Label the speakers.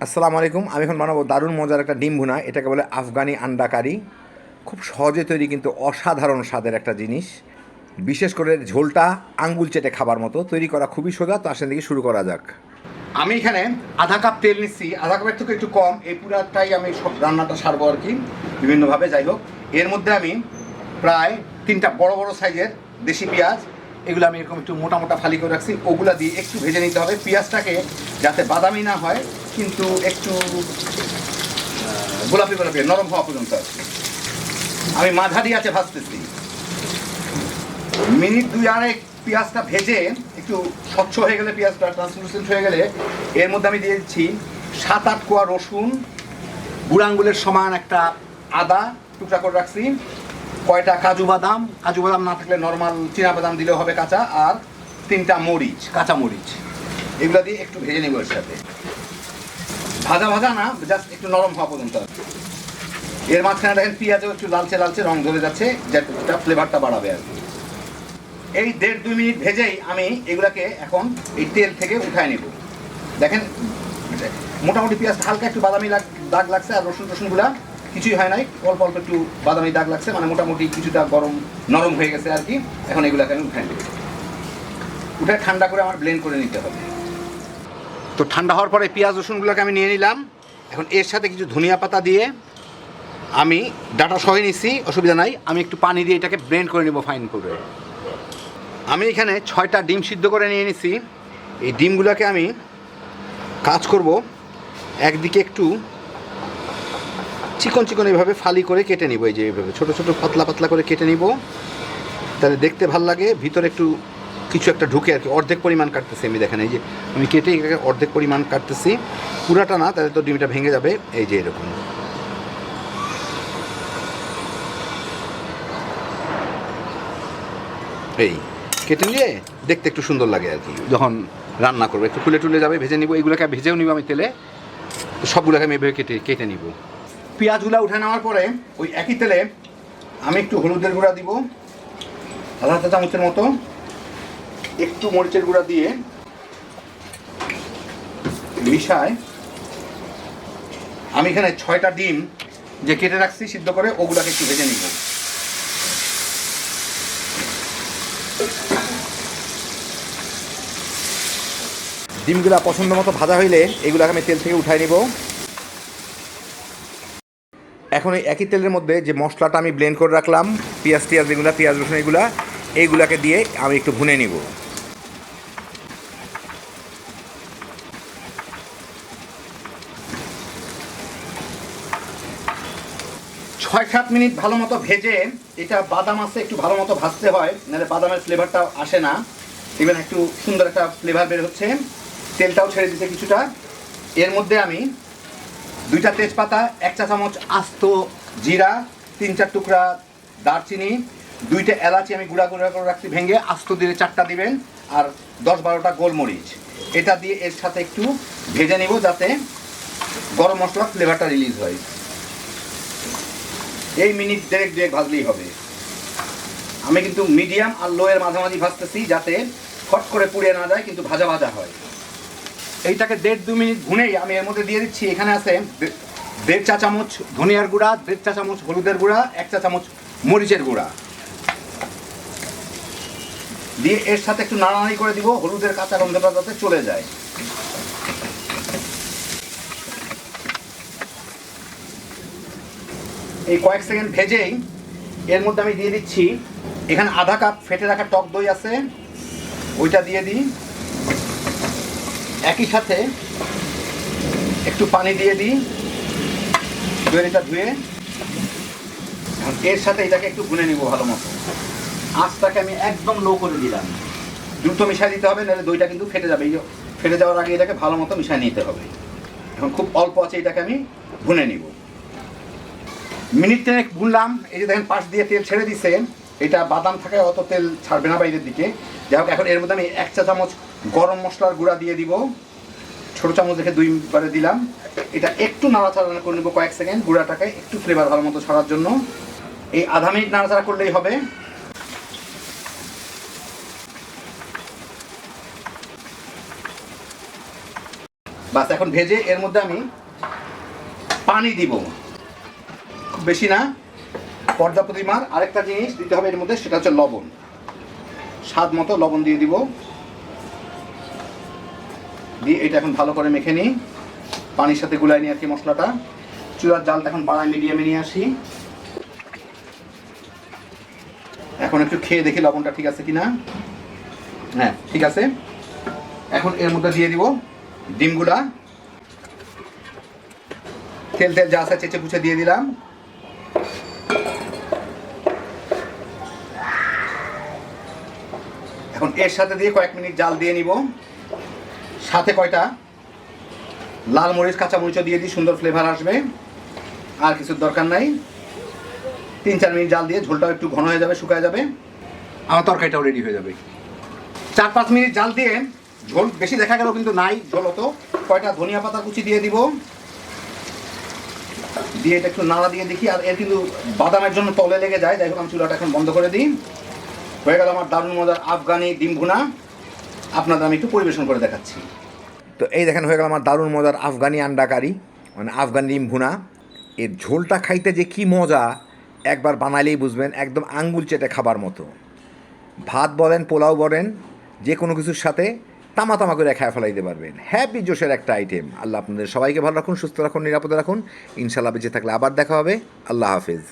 Speaker 1: আসসালামু আলাইকুম। আমি এখন বানাবো দারুণ মজার একটা ডিম ভুনা। এটাকে বলে আফগানি আন্ডা কারি। খুব সহজে তৈরি কিন্তু অসাধারণ স্বাদের একটা জিনিস। বিশেষ করে ঝোলটা আঙ্গুল চেটে খাবার মতো। তৈরি করা খুবই সোজা। তো আসেন দেখি শুরু করা যাক। আমি এখানে আধা কাপ তেল নিচ্ছি, আধা কাপের থেকে একটু কম। এই পুরাটাই আমি সব রান্নাটা সারবো আর কি, বিভিন্নভাবে। যাই হোক, এর মধ্যে আমি প্রায় 3টা বড় বড় সাইজের দেশি পেঁয়াজ, এগুলো আমি এরকম একটু মোটা মোটা ফালি করে রাখছি। ওগুলা দিয়ে একটু ভেজে নিতে হবে পেঁয়াজটাকে, যাতে বাদামি না হয় কিন্তু একটু গোলাপি গোলাপি নরম হওয়া পর্যন্ত আর কি। আমি মাঝারি আছে ভাজতেছি। মিনিট 2 পেঁয়াজটা ভেজে একটু স্বচ্ছ হয়ে গেলে, পেঁয়াজটা ট্রান্সলুসেন্ট হয়ে গেলে, এর মধ্যে আমি দিয়ে দিচ্ছি 7-8 কোয়া রসুন, বুড়ো আঙ্গুলের সমান একটা আদা টুকরা করে রাখছি, কয়টা কাজু বাদাম না থাকলে নর্মাল চীনা বাদাম দিলেও হবে কাঁচা, আর 3টা মরিচ, কাঁচা মরিচ। এগুলো দিয়ে একটু ভেজে নেব এর সাথে। ভাজা ভাজা না, জাস্ট একটু নরম হওয়া পর্যন্ত। এর মাঝখানে দেখেন পেঁয়াজও একটু লালচে লালচে রং ধরে যাচ্ছে, যেটা ফ্লেভারটা বাড়াবে আর কি। এই 1.5-2 মিনিট ভেজেই আমি এগুলাকে এখন এই তেল থেকে উঠায় নেব। দেখেন মোটামুটি পেঁয়াজটা হালকা একটু বাদামি দাগ লাগছে, আর রসুন টসুনগুলা কিছুই হয় নাই, অল্প অল্প একটু বাদামি দাগ লাগছে, মানে মোটামুটি কিছুটা নরম হয়ে গেছে আর কি। এখন এগুলাকে আমি উঠায় নেব। উঠে ঠান্ডা করে আমার ব্লেন্ড করে নিতে হবে। তো ঠান্ডা হওয়ার পরে পেঁয়াজ রসুনগুলোকে আমি নিয়ে নিলাম। এখন এর সাথে কিছু ধনিয়া পাতা দিয়ে আমি ডাটা সহ নিচ্ছি, অসুবিধা নাই। আমি একটু পানি দিয়ে এটাকে ব্লেন্ড করে নেব ফাইন করে। আমি এখানে 6টা ডিম সিদ্ধ করে নিয়ে নিছি। এই ডিমগুলোকে আমি কাজ করব, একদিকে একটু চিকন চিকন এইভাবে ফালি করে কেটে নিব। এই যে এইভাবে ছোটো ছোটো পাতলা পাতলা করে কেটে নিব, তাহলে দেখতে ভাল লাগে। ভিতরে একটু কিছু একটা ঢুকে আর কি। অর্ধেক পরিমাণ কাটতেছি আমি, দেখেন এই যে আমি কেটে অর্ধেক পরিমাণ কাটতেছি, পুরাটা না, তাহলে তো ডিমটা ভেঙে যাবে। এই যে এরকম এই কেটে নিয়ে দেখতে একটু সুন্দর লাগে আর কি। যখন রান্না করবো একটু খুলে টুলে যাবে, ভেজে নিব। এইগুলোকে ভেজেও নিব আমি তেলে, সবগুলোকে আমি এভাবে কেটে নিব। পেঁয়াজগুলো উঠে নেওয়ার পরে ওই একই তেলে আমি একটু হলুদের গুঁড়া দিব, আধা চা চামচের মতো, একটু মরিচের গুঁড়া দিয়ে মিশায় আমি এখানে 6টা ডিম যে কেটে রাখছি সিদ্ধ করে, ওগুলাকে একটু ভেজে নিব। ডিমগুলা পছন্দ মতো ভাজা হইলে এগুলাকে আমি তেল থেকে উঠাই নিব। এখন এই একই তেলের মধ্যে যে মশলাটা আমি ব্লেন্ড করে রাখলাম, পেঁয়াজ রসুন এইগুলাকে দিয়ে আমি একটু ভুনে নিব। 6-7 মিনিট ভালো মতো ভেজে, এটা বাদাম আছে একটু ভালো মতো ভাজতে হয়, নাহলে বাদামের ফ্লেভারটা আসে না। ইভেন একটু সুন্দর একটা ফ্লেভার বের হচ্ছে, তেলটাও ছেড়ে দিচ্ছে কিছুটা। এর মধ্যে আমি 2টা তেজপাতা, 1 চা চামচ আস্ত জিরা, 3-4 টুকরা দারচিনি, 2টা এলাচি আমি গুঁড়া করে রাখছি ভেঙে, আস্ত দিলে 4টা দিবেন, আর 10-12টা গোলমরিচ। এটা দিয়ে এর সাথে একটু ভেজে নিব, যাতে গরম মশলার ফ্লেভারটা রিলিজ হয়। এই মিনিট 1.5 ভাজলেই হবে। আমি কিন্তু মিডিয়াম আর লো এর মাঝামাঝি ভাজতেছি, যাতে ফট করে পুড়ে না যায়, কিন্তু ভাজা ভাজা হয়। এইটাকে 1.5-2 মিনিট ভুনেই আমি এর মধ্যে দিয়ে দিচ্ছি, এখানে আছে 1.5 চা চামচ ধনিয়ার গুঁড়া, 1.5 চা চামচ হলুদের গুঁড়া, 1 চা চামচ মরিচের গুঁড়া দিয়ে এর সাথে একটু নাড়ানাড়ি করে দিব, হলুদের কাঁচা গন্ধটা যাতে চলে যায়। এই কয়েক সেকেন্ড ভেজেই এর মধ্যে আমি দিয়ে দিচ্ছি, এখানে আধা কাপ ফেটে রাখা টক দই আছে, ওইটা দিয়ে দিই। একই সাথে একটু পানি দিয়ে দিই, দইটা ধুয়ে। এর সাথে এটাকে একটু ভুনে নিব ভালো মতো। আঁচটাকে আমি একদম লো করে দিলাম। দ্রুত মিশিয়ে দিতে হবে, নাহলে দইটা কিন্তু ফেটে যাবে। ফেটে যাওয়ার আগে এটাকে ভালো মতো মিশিয়ে নিতে হবে। এখন খুব অল্প আছে, এটাকে আমি ভুনে নিব। মিনিট 3 ভুনলাম। এই যে দেখেন পাশ দিয়ে তেল ছেড়ে দিছে, এটা বাদাম থাকায় অত তেল ছাড়বে না বাইরের দিকে। যাই হোক, এখন এর মধ্যে আমি 1 চা চামচ গরম মশলার গুঁড়া দিয়ে দিব, ছোটো চামচ দেখে 2বারে দিলাম। এটা একটু নাড়াচাড়া করে নেবো কয়েক সেকেন্ড, গুঁড়াটাকে একটু ফ্লেভার ভালো মতো ছড়ার জন্য। এই আধা মিনিট নাড়াচাড়া করলেই হবে। বাস এখন ভেজে এর মধ্যে আমি পানি দিব, খুব বেশি না, পর্যাপ্ত পরিমাণ। আরেকটা জিনিস দিতে হবে এর মধ্যে, সেটা হচ্ছে লবণ। স্বাদ মতো লবণ দিয়ে দিব, দিয়ে এটা এখন ভালো করে মেখে নিই, পানির সাথে গুলাই নিয়ে আর কি মশলাটা। চুলার জালটা এখন বাড়ায় মিডিয়ামে নিয়ে আসি। এখন একটু খেয়ে দেখি লবণটা ঠিক আছে কিনা। হ্যাঁ ঠিক আছে। এখন এর মধ্যে দিয়ে দিব ডিমগুলা, তেল তেল যা আছে চেঁচে পুছে দিয়ে দিলাম। এখন এর সাথে দিয়ে কয়েক মিনিট জাল দিয়ে নিব। সাথে কয়টা লাল মরিচ কাঁচা মরিচও দিয়ে দিই, সুন্দর ফ্লেভার আসবে। আর কিছুর দরকার নাই। 3-4 মিনিট জাল দিয়ে ঝোলটাও একটু ঘন হয়ে যাবে, শুকায় যাবে, আমার তরকারিটাও রেডি হয়ে যাবে। 4-5 মিনিট জাল দিয়ে ঝোল বেশি দেখা গেল কিন্তু নাই ঝোল অত। কয়টা ধনিয়া পাতা কুচি দিয়ে দিব, দিয়ে এটা একটু নাড়া দিয়ে দেখি। আর এর কিন্তু বাদামের জন্য তলে লেগে যায়, যাই হোক আমি চুলাটা এখন বন্ধ করে দিই। হয়ে গেল আমার দারুণ মজার আফগানি ডিম ভুনা। আপনাদের আমি একটু পরিবেশন করে দেখাচ্ছি। তো এই দেখেন হয়ে গেল আমার দারুণ মজার আফগানি আন্ডা কারি, মানে আফগানি ডিম ভুনা। এর ঝোলটা খাইতে যে কি মজা, একবার বানাইলেই বুঝবেন, একদম আঙ্গুল চেটে খাবার মতো। ভাত বলেন, পোলাও বলেন, যে কোনো কিছুর সাথে তামা তামা করে খায় ফেলাইতে পারবেন। হ্যাপি জোশের একটা আইটেম। আল্লাহ আপনাদের সবাইকে ভালো রাখুন, সুস্থ রাখুন, নিরাপদে রাখুন। ইনশাল্লাহ বেঁচে থাকলে আবার দেখা হবে। আল্লাহ হাফেজ।